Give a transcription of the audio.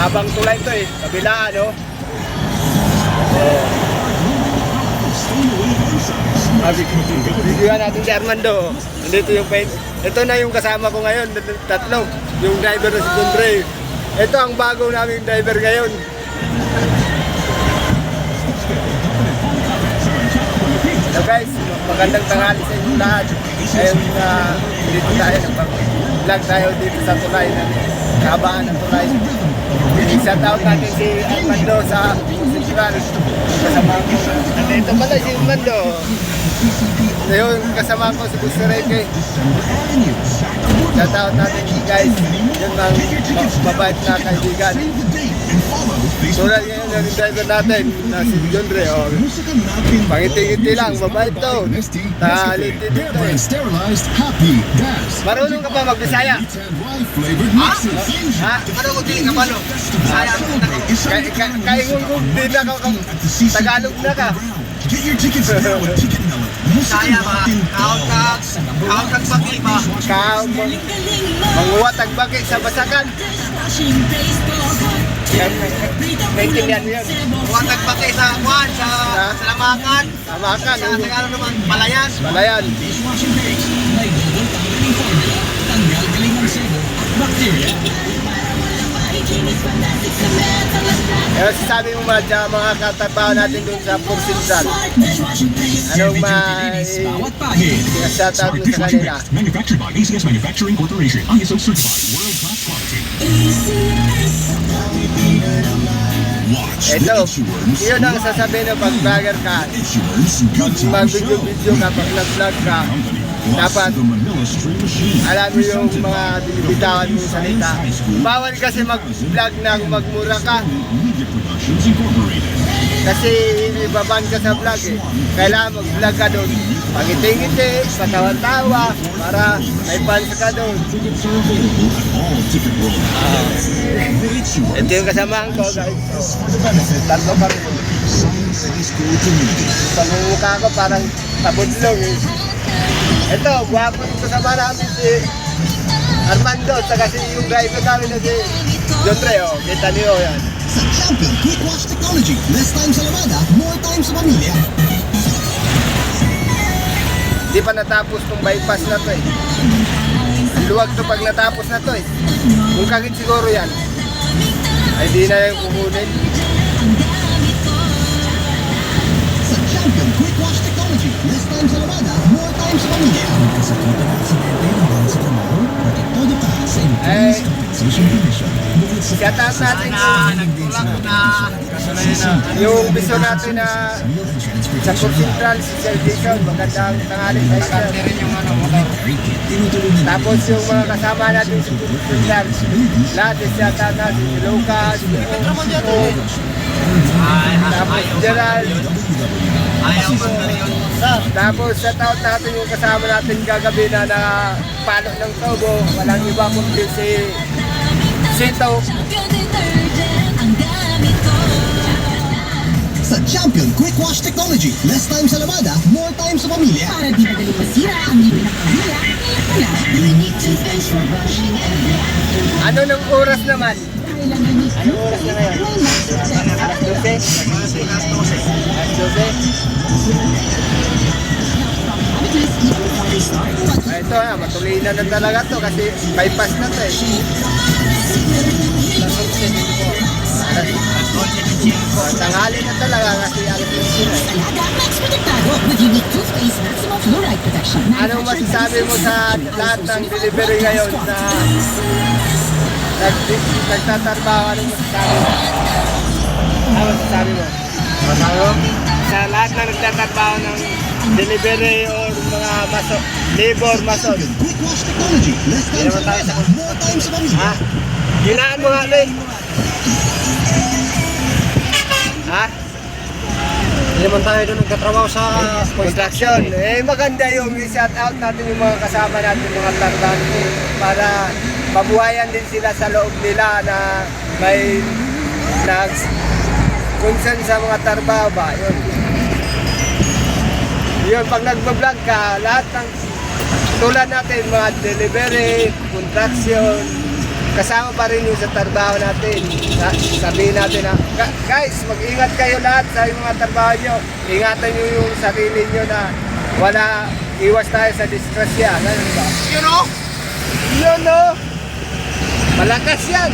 Habang tulay ito eh, kabilaan no? Bigyan natin si Armando. Nandito yung paint. Ito na yung kasama ko ngayon, tatlo. Yung driver na si Dondre. Ito ang bago naming driver ngayon. So guys, magandang tanghali sa inyo lahat. Ngayon dito tayo, nag-vlog tayo dito sa tulay na kahabaan ng tulay. I-shout out natin si Armando sa Central. Kasama ko. Nandito pala si Armando. Yung kasama ko si Gusto Reke. Shout out natin guys. Yun ang mabait na kaibigan. Tulad ngayon yung driver natin na si John Ray. Pangiti-ngiti lang, mabait to. Tahaliti dito eh. Marunong ka pa mag-Bisaya? Ha? Marunong din ka pa no? Bisaya mo na ka. Kaingong din na ka. Tagalog na ka. Bisaya ba? Kaon kag baki ba? Kaon manguwatag baki sa basakan. Naintindihan mo yun. Huwag baki sa kuwan, sa Lamakan. Lamakan. Sa Tagalog naman, Balayan. Balayan. Pero sasabi mo ba dyan mga katabaho natin dun sa Pur Central? Anong sinashout mo sa kanila? Manufactured by ACS Manufacturing Corporation. ISO certified world-class quality. Ito, yun ang sasabihin ng pag-vlogger ka. Mag-video-video ka, pag nag-vlog ka, dapat alam mo yung mga binibitawan mo salita. Bawal kasi mag-vlog nang magmura ka. Kasi ibaban ka sa vlog eh. Kailangan mag-vlog ka doon. Pangiti-ngiti, patawa-tawa, para may fans ka doon. Ito yung kasamaan ko guys. Tatlo kami. Pangmumukha ko parang tabudlong eh. Ito, guwapo yung kasama namin si Armando. Saka si yung driver namin na si John Ray. Kita niyo yan. Sa Champion Quick Wash Technology, less time sa lamada, more time sa pamilya. Di pa natapos tong bypass na to eh. Luwag to pag natapos na to eh. Kung kagit siguro yan, ay di na yung kukunin. Sa Champion Quick Wash Technology, less time sa lamada, more time sa pamilya. Sa kita ng aksidente hanggang sa trabaho, protektado ka sa Employees Compensation Commission. Shout out natin yung biso natin na sa Pur Central, si Sir Jason, magandang tanghali sa iyo. Tapos yung mga kasama natin sa Pur Central, lahat yung shout out natin, si Lucas, si tapos Gerald. Tapos shout out natin yung kasama natin kagabi na palo ng Tobo, walang iba kundi si Sito. Sa Champion Quick Wash Technology, less time sa lamada, more time sa pamilya. Para di madaling masira ang libre ng pamilya, ngayon na. Ano ng oras naman? Anong oras na ngayon? Alas 12? Alas 12? Ito matuloy na talaga to kasi bypass na to eh. Tanghali na talaga kasi alas 12 na eh. Anong masasabi mo sa lahat ng delivery ngayon na nagtatrabaho? Anong masasabi mo? Ano masasabi mo? Sa lahat na nagtatrabaho ng delivery or mga labor mason. Quick Wash Technology, less time sa lamada, more time sa pamilya. Ha? Ginaan mo nga rin. Ha? Hindi naman tayo doon nagkatrabaho sa Construction. Eh maganda yung i-shout out natin yung mga kasama natin, mga tarbante, para mabuhayan din sila sa loob nila na may concern sa mga trabaho ba. Yun, pag nagbablog ka, lahat ng tulad natin, mga delivery, construction, kasama pa rin yung sa trabaho natin. Sabihin natin na, guys, mag-ingat kayo lahat sa yung mga trabaho nyo. Ingatan nyo yung sarili nyo na wala, iwas tayo sa disgrasya. Ganun ba? You know? Yun, no? Malakas yan.